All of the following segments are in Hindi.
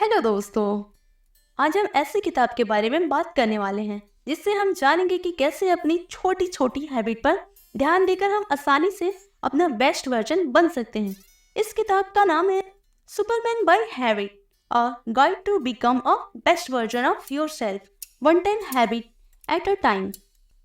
हेलो दोस्तों। आज हम ऐसी किताब के बारे में बात करने वाले हैं जिससे हम जानेंगे कि कैसे अपनी छोटी छोटी हैबिट पर ध्यान देकर हम आसानी से अपना बेस्ट वर्जन बन सकते हैं। इस किताब का नाम है Superman by habit, a guide to become a best version of yourself, one time habit at a time,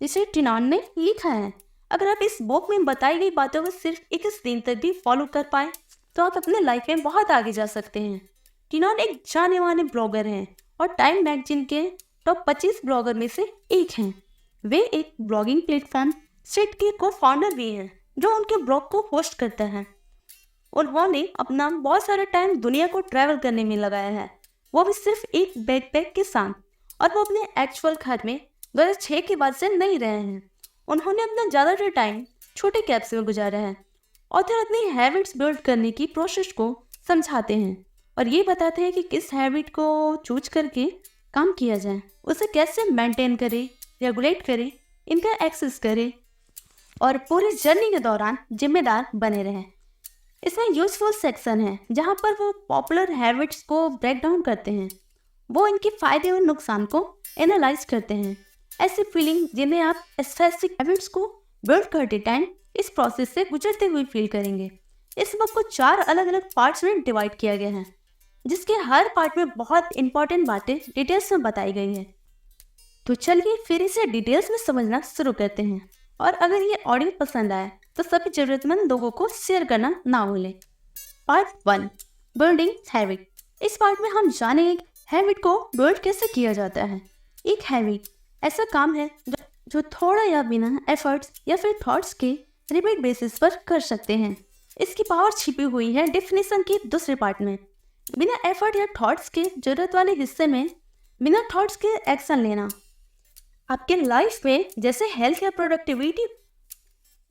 जिसे टिनान ने लिखा है। अगर आप इस बुक में बताई गई बातों को सिर्फ 21 दिन तक भी फॉलो कर पाए तो आप अपने लाइफ में बहुत आगे जा सकते हैं। टिनान एक जाने माने ब्लॉगर हैं और टाइम मैगजीन के टॉप 25 ब्लॉगर में से एक हैं। वे एक ब्लॉगिंग प्लेटफॉर्म सेट के को फाउंडर भी हैं जो उनके ब्लॉग को होस्ट करता है। उन्होंने अपना बहुत सारा टाइम दुनिया को ट्रैवल करने में लगाया है, वो भी सिर्फ एक बैकपैक के साथ, और वो अपने एक्चुअल घर में 2006 के बाद से नहीं रहे हैं। उन्होंने अपना ज़्यादातर टाइम छोटे कैब्स में गुजारा है। ऑथर अपनी हैबिट्स बिल्ड करने की प्रोसेस को समझाते हैं और ये बताते हैं कि किस हैबिट को चूज करके काम किया जाए, उसे कैसे मेंटेन करें, रेगुलेट करें, इनका एक्सेस करें और पूरी जर्नी के दौरान जिम्मेदार बने रहें। इसमें यूजफुल सेक्शन है जहाँ पर वो पॉपुलर हैबिट्स को ब्रेक डाउन करते हैं। वो इनके फायदे और नुकसान को एनालाइज करते हैं, ऐसी फीलिंग जिन्हें आप स्पेसिफिक हैबिट्स को बिल्ड करते टाइम इस प्रोसेस से गुजरते हुए फील करेंगे। इस बुक को 4 अलग अलग पार्ट्स में डिवाइड किया गया है, जिसके हर पार्ट में बहुत इंपॉर्टेंट बातें डिटेल्स में बताई गई है। तो चलिए फिर इसे डिटेल्स में समझना शुरू करते हैं, और अगर ये ऑडियो पसंद आए तो सभी जरूरतमंद लोगों को शेयर करना ना भूलें। Part 1, building habit. इस पार्ट में हम जानेंगे हैबिट को बिल्ड कैसे किया जाता है। एक हैबिट ऐसा काम है जो थोड़ा या बिना एफर्ट्स या फिर थॉट्स के रिपीट बेसिस पर कर सकते हैं। इसकी पावर छिपी हुई है डेफिनेशन के दूसरे पार्ट में। बिना एफर्ट या थॉट्स के जरूरत वाले हिस्से में बिना थॉट्स के एक्शन लेना आपके लाइफ में जैसे हेल्थ या प्रोडक्टिविटी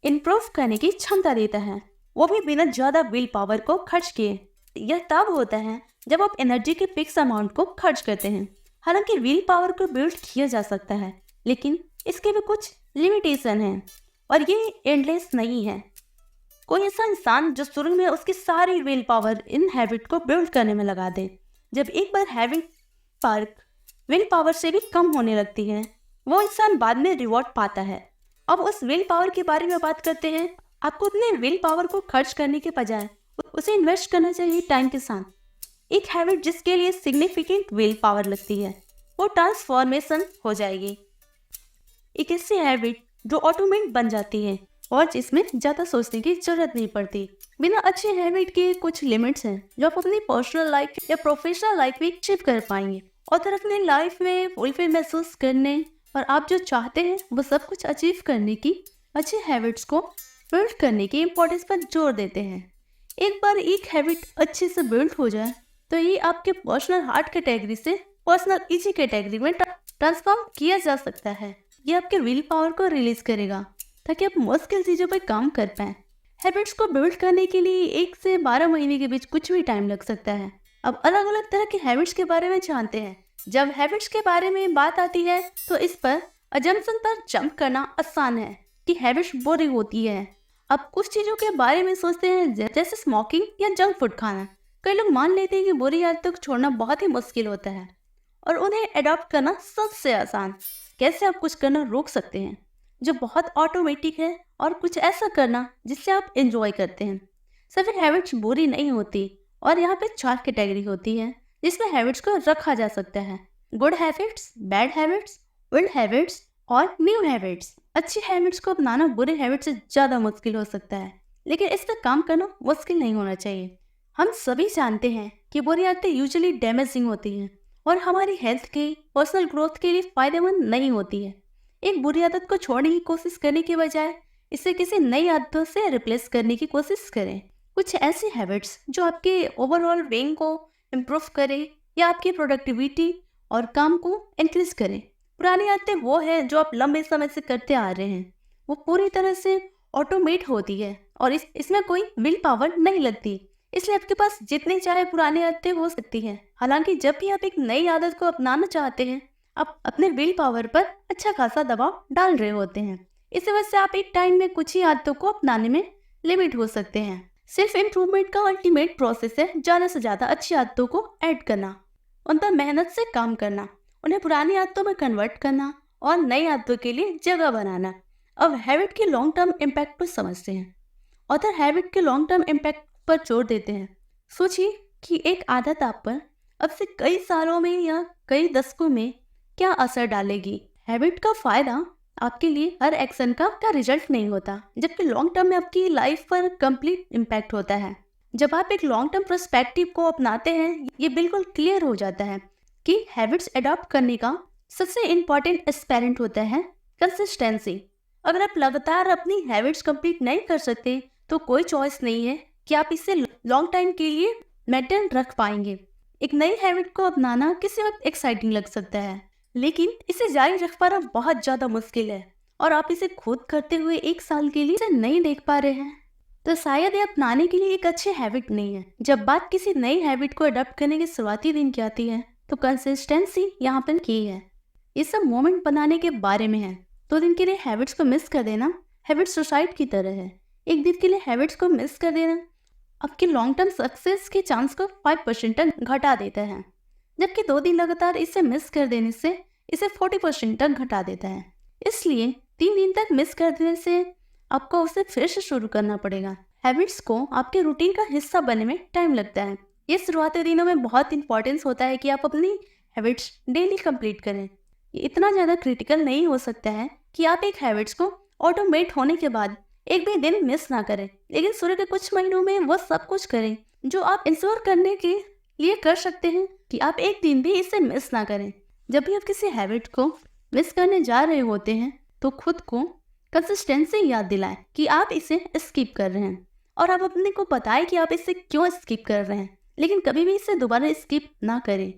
इंप्रूव करने की क्षमता देता है, वो भी बिना ज़्यादा विल पावर को खर्च किए। यह तब होता है जब आप एनर्जी के फिक्स अमाउंट को खर्च करते हैं। हालांकि विल पावर को बिल्ड किया जा सकता है, लेकिन इसके भी कुछ लिमिटेशन हैं और ये एंडलेस नहीं है। कोई ऐसा इंसान जो शुरू में उसकी सारी विल पावर इन हैबिट को बिल्ड करने में लगा दे, जब एक बार हैबिट पार्क विल पावर से भी कम होने लगती है, वो इंसान बाद में रिवॉर्ड पाता है। अब उस विल पावर के बारे में बात करते हैं। आपको अपने विल पावर को खर्च करने के बजाय उसे इन्वेस्ट करना चाहिए टाइम के साथ। एक हैबिट जिसके लिए सिग्निफिकेंट विल पावर लगती है वो ट्रांसफॉर्मेशन हो जाएगी। एक ऐसी हैबिट जो ऑटोमेटिक बन जाती है और जिसमें ज़्यादा सोचने की जरूरत नहीं पड़ती। बिना अच्छे हैबिट के कुछ लिमिट्स हैं जो आप अपनी पर्सनल लाइफ या प्रोफेशनल लाइफ में अचीव कर पाएंगे, और फिर अपनी लाइफ में फुलफिल महसूस करने और आप जो चाहते हैं वो सब कुछ अचीव करने की अच्छे हैबिट्स को बिल्ड करने की इम्पोर्टेंस पर जोर देते हैं। एक बार एक हैबिट अच्छे से बिल्ड हो जाए तो ये आपके पर्सनल हार्ट कैटेगरी से पर्सनल इजी कैटेगरी में ट्रांसफॉर्म किया जा सकता है। ये आपके विल पावर को रिलीज करेगा ताकि आप मुश्किल चीज़ों पर काम कर पाएं। हैबिट्स को बिल्ड करने के लिए 1 से 12 महीने के बीच कुछ भी टाइम लग सकता है। अब अलग अलग तरह के हैबिट्स के बारे में जानते हैं। जब हैबिट्स के बारे में बात आती है तो इस पर अजम्पशन पर जंप करना आसान है कि हैबिट्स बोरिंग होती है। अब कुछ चीज़ों के बारे में सोचते हैं जैसे स्मोकिंग या जंक फूड खाना। कई लोग मान लेते हैं कि बुरी आदतों को छोड़ना बहुत ही मुश्किल होता है और उन्हें अडॉप्ट करना सबसे आसान। कैसे आप कुछ करना रोक सकते हैं जो बहुत ऑटोमेटिक है और कुछ ऐसा करना जिससे आप एंजॉय करते हैं। सभी हैबिट्स बुरी नहीं होती और यहाँ पे 4 कैटेगरी होती है जिसमें हैबिट्स को रखा जा सकता है: good habits, bad habits, old habits और न्यू हैबिट्स। अच्छी हैबिट्स को अपनाना बुरे हैबिट्स से ज़्यादा मुश्किल हो सकता है, लेकिन इस पर काम करना मुश्किल नहीं होना चाहिए। हम सभी जानते हैं कि बुरी आदतें यूजुअली डैमेजिंग होती हैं और हमारी हेल्थ के पर्सनल ग्रोथ के लिए फ़ायदेमंद नहीं होती है। एक बुरी आदत को छोड़ने की कोशिश करने के बजाय इसे किसी नई आदतों से रिप्लेस करने की कोशिश करें। कुछ ऐसी हैबिट्स जो आपके ओवरऑल वेइंग को इम्प्रूव करें या आपकी प्रोडक्टिविटी और काम को इंक्रीज करें। पुरानी आदतें वो है जो आप लंबे समय से करते आ रहे हैं, वो पूरी तरह से ऑटोमेट होती है और इसमें कोई विल पावर नहीं लगती, इसलिए आपके पास जितनी चाहे पुरानी आदतें हो सकती हैं। हालांकि जब भी आप एक नई आदत को अपनाना चाहते हैं आप अपने विल पावर पर अच्छा खासा दबाव डाल रहे होते हैं। इस वजह से आप एक टाइम में कुछ ही आदतों को अपनाने में लिमिट हो सकते हैं। सेल्फ इम्प्रूवमेंट का अल्टीमेट प्रोसेस है ज़्यादा से ज़्यादा अच्छी आदतों को ऐड करना। उन पर मेहनत से काम करना, उन्हें पुरानी आदतों में कन्वर्ट करना और नई आदतों के लिए जगह बनाना। अब हैबिट के लॉन्ग टर्म इम्पैक्ट को समझते हैं। ऑथर हैबिट के लॉन्ग टर्म इम्पैक्ट पर जोर देते हैं। सोचिए कि एक आदत आप पर अब से कई सालों में या कई दशकों में क्या असर डालेगी। हैबिट का फायदा आपके लिए हर एक्शन का रिजल्ट नहीं होता, जबकि लॉन्ग टर्म में आपकी लाइफ पर कंप्लीट इम्पैक्ट होता है। जब आप एक लॉन्ग टर्म पर्सपेक्टिव को अपनाते हैं, ये बिल्कुल क्लियर हो जाता है कि हैबिट्स अडॉप्ट करने का सबसे इम्पॉर्टेंट एस्पेरेंट होता है कंसिस्टेंसी। अगर आप लगातार अपनी हैबिट्स कंप्लीट नहीं कर सकते तो कोई चॉइस नहीं है कि आप इसे लॉन्ग टाइम के लिए मेंटेन रख पाएंगे। एक नई हैबिट को अपनाना किसी वक्त एक्साइटिंग लग सकता है, लेकिन इसे जारी रख पाना बहुत ज्यादा मुश्किल है और आप इसे खुद करते हुए 1 साल के लिए इसे नहीं देख पा रहे हैं तो शायद ये अपनाने के लिए एक अच्छी हैबिट नहीं है। जब बात किसी नई हैबिट को अडॉप्ट करने के शुरुआती दिन की आती है तो कंसिस्टेंसी यहाँ पर की है। ये सब मोमेंट बनाने के बारे में है। 2 दिन के लिए हैबिट्स को मिस कर देना हैबिट सुसाइड की तरह है। एक दिन के लिए हैबिट्स को मिस कर देना आपके लॉन्ग टर्म सक्सेस के चांस को 5% तक घटा देता है, जबकि 2 दिन लगातार इसे मिस कर देने से इसे 40% तक घटा देता है। इसलिए 3 दिन तक मिस कर देने से आपको उसे फिर से शुरू करना पड़ेगा। हैबिट्स को आपके रूटीन का हिस्सा बनने में टाइम लगता है। ये शुरुआती दिनों में बहुत इंपॉर्टेंस होता है कि आप अपनी हैबिट्स डेली कंप्लीट करें। ये इतना ज़्यादा क्रिटिकल नहीं हो सकता है कि आप एक हैबिट्स को ऑटोमेट होने के बाद एक भी दिन मिस ना करें, लेकिन शुरू के कुछ महीनों में वो सब कुछ करें जो आप इंश्योर करने के लिए कर सकते हैं कि आप एक दिन भी इसे मिस ना करें। जब भी आप किसी हैबिट को मिस करने जा रहे होते हैं तो खुद को कंसिस्टेंसी याद दिलाएं कि आप इसे स्किप कर रहे हैं और आप अपने को बताएं कि आप इसे क्यों स्किप कर रहे हैं, लेकिन कभी भी इसे दोबारा स्किप ना करें।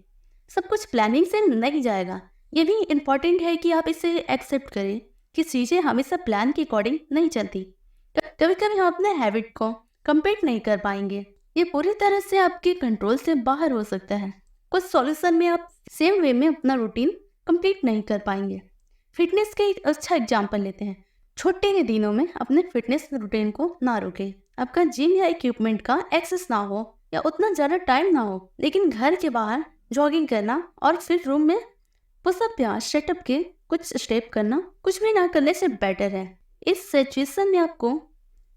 सब कुछ प्लानिंग से नहीं जाएगा। ये भी इम्पॉर्टेंट है कि आप इसे एक्सेप्ट करें कि चीज़ें हमेशा प्लान के अकॉर्डिंग नहीं चलती। कभी कभी हम अपने हैबिट को कंप्लीट नहीं कर पाएंगे। ये पूरी तरह से आपके कंट्रोल से बाहर हो सकता है। कुछ सॉल्यूशन में आप सेम वे में अपना रूटीन कंप्लीट नहीं कर पाएंगे। फिटनेस के एक अच्छा एग्जांपल लेते हैं। छोटे के दिनों में अपने फिटनेस रूटीन को ना रोकें। आपका जिम या इक्विपमेंट का एक्सेस ना हो या उतना ज़्यादा टाइम ना हो, लेकिन घर के बाहर जॉगिंग करना और फिर रूम में पुशअप या सेटअप के कुछ स्टेप करना कुछ भी ना करने से बेटर है। इस सिचुएशन में आपको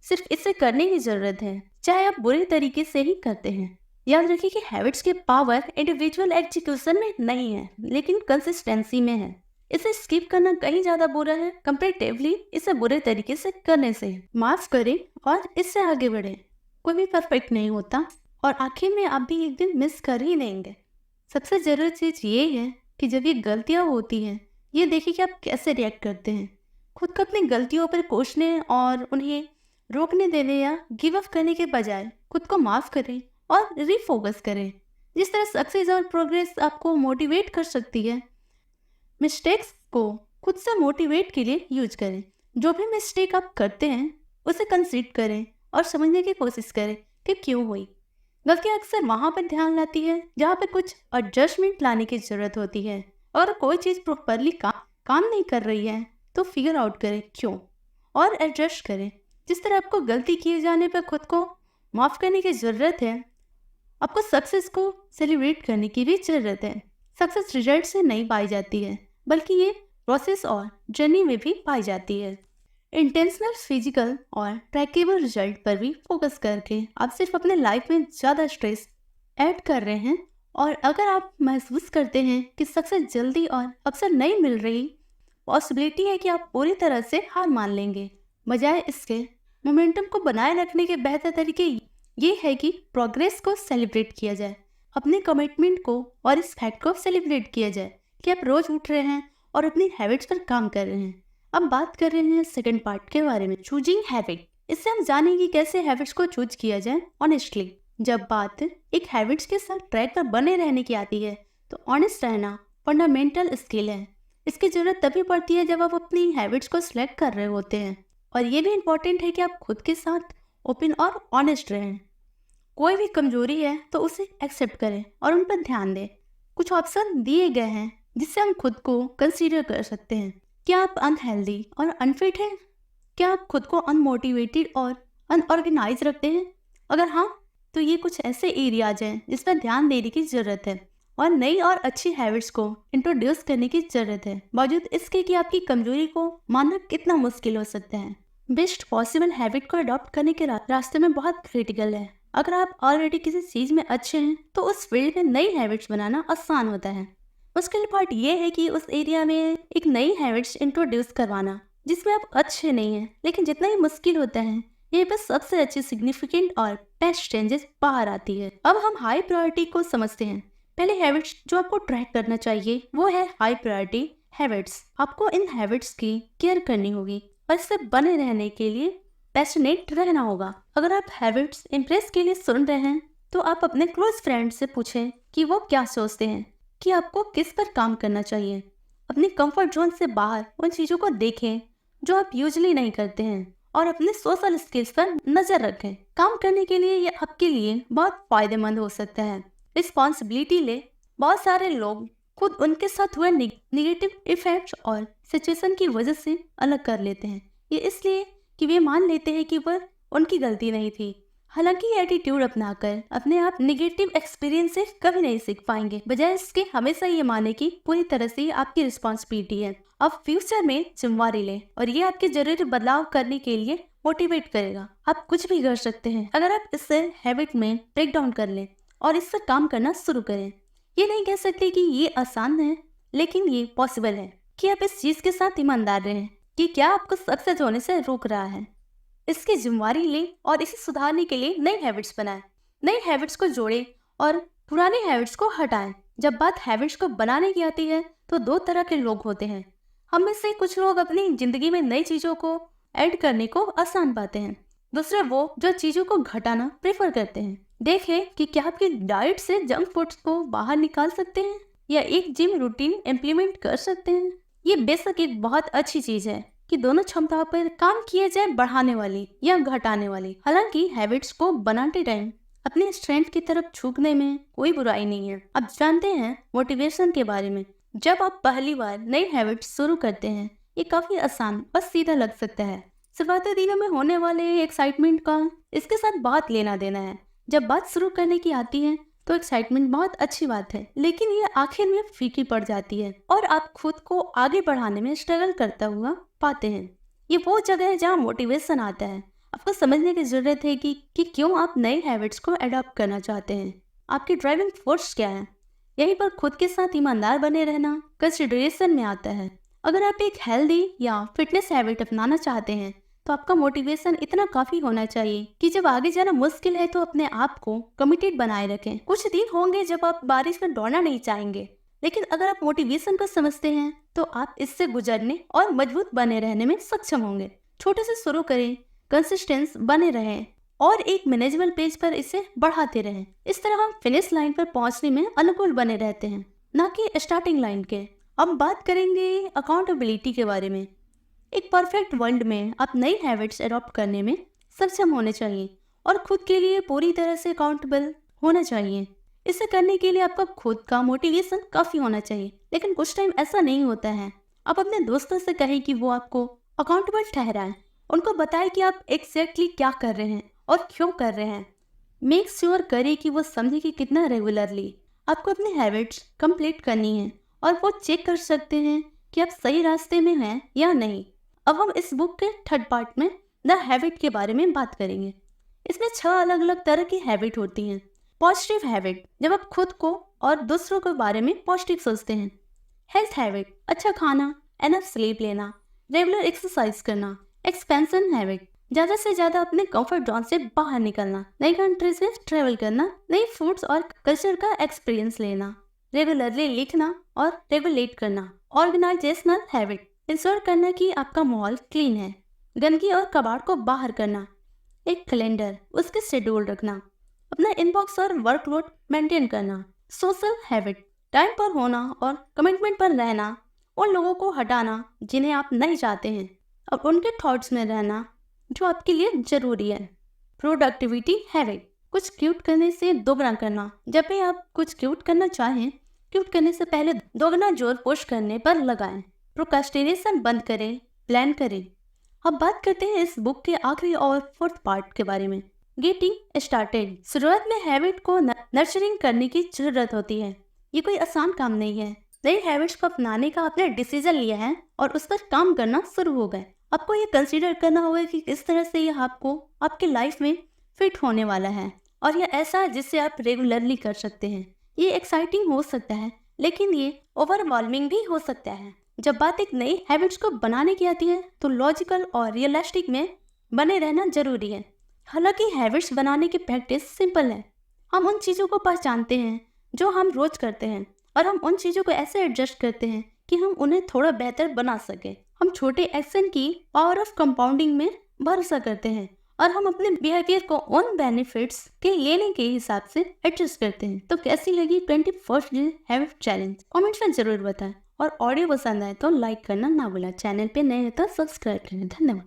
सिर्फ इसे करने की जरूरत है, चाहे आप बुरे तरीके से ही करते हैं। याद रखिए कि हैबिट्स के पावर इंडिविजुअल एग्जीक्यूशन में नहीं है, लेकिन कंसिस्टेंसी में है। इसे स्किप करना कहीं ज्यादा बुरा है कंपैरेटिवली इसे बुरे तरीके से करने से। माफ करें और इससे आगे बढ़े। कोई भी परफेक्ट नहीं होता और आखिर में आप भी एक दिन मिस कर ही लेंगे। सबसे जरूरी चीज ये है कि जब ये गलतियां होती हैं, ये देखिए कि आप कैसे रिएक्ट करते हैं। खुद को अपनी गलतियों पर कोसने और उन्हें रोकने देने या गिव अप करने के बजाय खुद को माफ करें और रिफोकस करें। जिस तरह सक्सेस और प्रोग्रेस आपको मोटिवेट कर सकती है, मिस्टेक्स को खुद से मोटिवेट के लिए यूज करें। जो भी मिस्टेक आप करते हैं उसे कंसीडर करें और समझने की कोशिश करें कि क्यों हुई। गलतियाँ अक्सर वहाँ पर ध्यान लाती है जहाँ पर कुछ एडजस्टमेंट लाने की जरूरत होती है। और कोई चीज़ प्रॉपरली काम नहीं कर रही है तो फिगर आउट करें क्यों और एडजस्ट करें। जिस तरह आपको गलती किए जाने पर खुद को माफ़ करने की ज़रूरत है, आपको सक्सेस को सेलिब्रेट करने की भी ज़रूरत है। सक्सेस रिजल्ट से नहीं पाई जाती है, बल्कि ये प्रोसेस और जर्नी में भी पाई जाती है। इंटेंशनल, फिजिकल और ट्रैकेबल रिजल्ट पर भी फोकस करके आप सिर्फ अपने लाइफ में ज़्यादा स्ट्रेस ऐड कर रहे हैं। और अगर आप महसूस करते हैं कि सक्सेस जल्दी और अक्सर नहीं मिल रही, पॉसिबिलिटी है कि आप पूरी तरह से हार मान लेंगे। बजाय इसके मोमेंटम को बनाए रखने के बेहतर तरीके ये है कि प्रोग्रेस को सेलिब्रेट किया जाए, अपने कमिटमेंट को और इस फैक्ट को सेलिब्रेट किया जाए कि आप रोज उठ रहे हैं और अपनी हैबिट्स पर काम कर रहे हैं। अब बात कर रहे हैं सेकंड पार्ट के बारे में, चूजिंग हैबिट। इससे हम जानेंगे कैसे हैबिट्स को चूज किया जाए ऑनेस्टली। जब बात एक हैबिट्स के साथ ट्रैक पर बने रहने की आती है तो ऑनेस्ट रहना फंडामेंटल स्किल है। इसकी जरूरत तभी पड़ती है जब आप अपनी हैबिट्स को सिलेक्ट कर रहे होते हैं। और ये भी इम्पोर्टेंट है कि आप खुद के साथ ओपन और ऑनेस्ट रहें। कोई भी कमजोरी है तो उसे एक्सेप्ट करें और उन पर ध्यान दें। कुछ ऑप्शन दिए गए हैं जिससे हम खुद को कंसीडर कर सकते हैं। क्या आप अनहेल्दी और अनफिट हैं? क्या आप खुद को अनमोटिवेटेड और अनऑर्गेनाइज रखते हैं? अगर हाँ, तो ये कुछ ऐसे एरियाज हैं जिस पर ध्यान देने की ज़रूरत है। और नई और अच्छी हैबिट्स को इंट्रोड्यूस करने की जरूरत है, बावजूद इसके कि आपकी कमजोरी को मानना कितना मुश्किल हो सकता है। बेस्ट पॉसिबल हैबिट को अडॉप्ट करने के रास्ते में बहुत क्रिटिकल है। अगर आप ऑलरेडी किसी चीज में अच्छे हैं तो उस फील्ड में नई हैबिट्स बनाना आसान होता है। मुश्किल पार्ट ये है कि उस एरिया में एक नई हैबिट्स इंट्रोड्यूस करवाना जिसमें आप अच्छे नहीं हैं। लेकिन जितना ही मुश्किल होता है, ये बस सबसे अच्छी सिग्निफिकेंट और बेस्ट चेंजेस बाहर आती है। अब हम हाई प्रायोरिटी को समझते हैं। पहले हैबिट्स जो आपको ट्रैक करना चाहिए वो है हाई प्रायोरिटी हैबिट्स। आपको इन हैबिट्स की केयर करनी होगी और इससे बने रहने के लिए पैशनेट रहना होगा। अगर आप हैबिट्स इम्प्रेस के लिए सुन रहे हैं तो आप अपने क्लोज फ्रेंड से पूछें कि वो क्या सोचते हैं कि आपको किस पर काम करना चाहिए। अपने कंफर्ट जोन से बाहर उन चीजों को देखें जो आप यूजुअली नहीं करते हैं और अपने सोशल स्किल्स पर नजर रखें। काम करने के लिए ये आपके लिए बहुत फायदेमंद हो सकता है। रिस्पॉन्सिबिलिटी ले। बहुत सारे लोग खुद उनके साथ हुए निगेटिव इफेक्ट्स और सिचुएशन की वजह से अलग कर लेते हैं। ये इसलिए कि वे मान लेते हैं कि वह उनकी गलती नहीं थी। हालांकि ये एटीट्यूड अपनाकर अपने आप निगेटिव एक्सपीरियंस से कभी नहीं सीख पाएंगे, बजाय इसके हमेशा ये माने कि पूरी तरह से आपकी रिस्पॉन्सिबिलिटी है। अब फ्यूचर में जिम्मेवारी लें और ये आपके जरूरी बदलाव करने के लिए मोटिवेट करेगा। आप कुछ भी कर सकते हैं अगर आप इससे हैबिट में ब्रेक डाउन कर लें और इससे काम करना शुरू करें। ये नहीं कह सकते कि ये आसान है, लेकिन ये पॉसिबल है कि आप इस चीज के साथ ईमानदार रहें कि क्या आपको सक्सेस होने से रोक रहा है। इसकी जिम्मेवारी लें और इसे सुधारने के लिए नई हैबिट्स बनाएं। नई हैबिट्स को जोड़ें और पुरानी हैबिट्स को हटाएं। जब बात हैबिट्स को बनाने की आती है तो दो तरह के लोग होते हैं। हम में से कुछ लोग अपनी जिंदगी में नई चीजों को ऐड करने को आसान पाते हैं, दूसरे वो जो चीजों को घटाना प्रेफर करते हैं। देखें कि क्या आपकी डाइट से जंक फूड्स को बाहर निकाल सकते हैं या एक जिम रूटीन इम्प्लीमेंट कर सकते हैं। ये बेशक एक बहुत अच्छी चीज है कि दोनों क्षमताओं पर काम किया जाए, बढ़ाने वाली या घटाने वाली। हालांकि हैबिट्स को बनाते टाइम अपनी स्ट्रेंथ की तरफ झुकने में कोई बुराई नहीं है। अब जानते हैं मोटिवेशन के बारे में। जब आप पहली बार नई हैबिट्स शुरू करते हैं, ये काफी आसान और सीधा लग सकता है। शुरुआती दिनों में होने वाले एक्साइटमेंट का इसके साथ बात लेना देना है। जब बात शुरू करने की आती है तो एक्साइटमेंट बहुत अच्छी बात है, लेकिन ये आखिर में फीकी पड़ जाती है और आप खुद को आगे बढ़ाने में स्ट्रगल करता हुआ पाते हैं। ये वो जगह है जहाँ मोटिवेशन आता है। आपको समझने की जरूरत है कि क्यों आप नई हैबिट्स को अडॉप्ट करना चाहते हैं। आपकी ड्राइविंग फोर्स क्या है। यहीं पर खुद के साथ ईमानदार बने रहना कंसिडरेशन में आता है। अगर आप एक हेल्दी या फिटनेस हैबिट अपनाना चाहते हैं तो आपका मोटिवेशन इतना काफी होना चाहिए कि जब आगे जाना मुश्किल है तो अपने आप को कमिटेड बनाए रखें। कुछ दिन होंगे जब आप बारिश में दौड़ना नहीं चाहेंगे, लेकिन अगर आप मोटिवेशन को समझते हैं तो आप इससे गुजरने और मजबूत बने रहने में सक्षम होंगे। छोटे से शुरू करें, कंसिस्टेंस बने रहें और एक मैनेजेबल पेज पर इसे बढ़ाते रहें। इस तरह हम फिनिश लाइन पर पहुंचने में अनुकूल बने रहते हैं, न कि स्टार्टिंग लाइन के। अब बात करेंगे अकाउंटेबिलिटी के बारे में। एक परफेक्ट वर्ल्ड में आप नई हैबिट्स अडॉप्ट करने में सक्षम होने चाहिए और खुद के लिए पूरी तरह से अकाउंटेबल होना चाहिए। इसे करने के लिए आपका खुद का मोटिवेशन काफी होना चाहिए, लेकिन कुछ टाइम ऐसा नहीं होता है। आप अपने दोस्तों से कहें कि वो आपको अकाउंटेबल ठहराएं। उनको बताएं कि आप एग्जैक्टली क्या कर रहे हैं और क्यों कर रहे हैं। मेक श्योर करें कि वो समझे कि कितना रेगुलरली आपको अपनी हैबिट्स कंप्लीट करनी है और वो चेक कर सकते हैं कि आप सही रास्ते में हैं या नहीं। अब हम इस बुक के थर्ड पार्ट में द हैबिट के बारे में बात करेंगे। इसमें 6 अलग अलग तरह की हैबिट होती हैं। पॉजिटिव हैबिट, जब आप खुद को और दूसरों के बारे में पॉजिटिव सोचते हैं। हेल्थ हैबिट, अच्छा खाना, एनफ स्लीप लेना, रेगुलर एक्सरसाइज करना। एक्सपेंशन हैबिट, ज्यादा से ज्यादा अपने कंफर्ट जोन से बाहर निकलना, नई कंट्री से ट्रेवल करना, नई फूड्स और कल्चर का एक्सपीरियंस लेना। रेगुलरली लिखना और रेगुलेट करना। ऑर्गेनाइजेशनल हैबिट, इंश्योर करना कि आपका माहौल क्लीन है। गंदगी और कबाड़ को बाहर करना। एक कैलेंडर, उसके शेड्यूल रखना। अपना इनबॉक्स और वर्कलोड मेंटेन करना। सोशल हैबिट, टाइम पर होना और कमिटमेंट पर रहना। उन लोगों को हटाना जिन्हें आप नहीं चाहते हैं और उनके थॉट्स में रहना जो आपके लिए जरूरी है। प्रोडक्टिविटी हैबिट, कुछ क्यूट करने से दोगुना करना। जब भी आप कुछ क्यूट करना चाहें, क्यूट करने से पहले दोगुना जोर पुश करने पर लगाएं। प्रोक्रास्टिनेशन बंद करें, प्लान करें। अब बात करते हैं इस बुक के आखिरी और 4th पार्ट के बारे में, गेटिंग स्टार्टेड। शुरुआत में हैबिट को नर्चरिंग करने की जरूरत होती है। ये कोई आसान काम नहीं है। नई हैबिट्स को अपनाने का आपने डिसीजन लिया है और उस पर काम करना शुरू हो गए। आपको ये कंसीडर करना होगा कि किस तरह से ये आपको आपके लाइफ में फिट होने वाला है और ये ऐसा है जिससे आप रेगुलरली कर सकते हैं। ये एक्साइटिंग हो सकता है लेकिन ये ओवरवेलमिंग भी हो सकता है। जब बात एक नई हैबिट्स को बनाने की आती है तो लॉजिकल और रियलिस्टिक में बने रहना जरूरी है। हालांकि हैबिट्स बनाने की प्रैक्टिस सिंपल है। हम उन चीज़ों को पहचानते हैं जो हम रोज करते हैं और हम उन चीज़ों को ऐसे एडजस्ट करते हैं कि हम उन्हें थोड़ा बेहतर बना सकें। हम छोटे एक्शन की पावर ऑफ कंपाउंडिंग में भरोसा करते हैं और हम अपने बिहेवियर को उन बेनिफिट्स के लेने के हिसाब से एडजस्ट करते हैं। तो कैसी लगी 21st हैबिट चैलेंज? कमेंट्स में जरूर बताएं और ऑडियो पसंद आए तो लाइक करना ना भूलें। चैनल पे नए हैं तो सब्सक्राइब करें। धन्यवाद।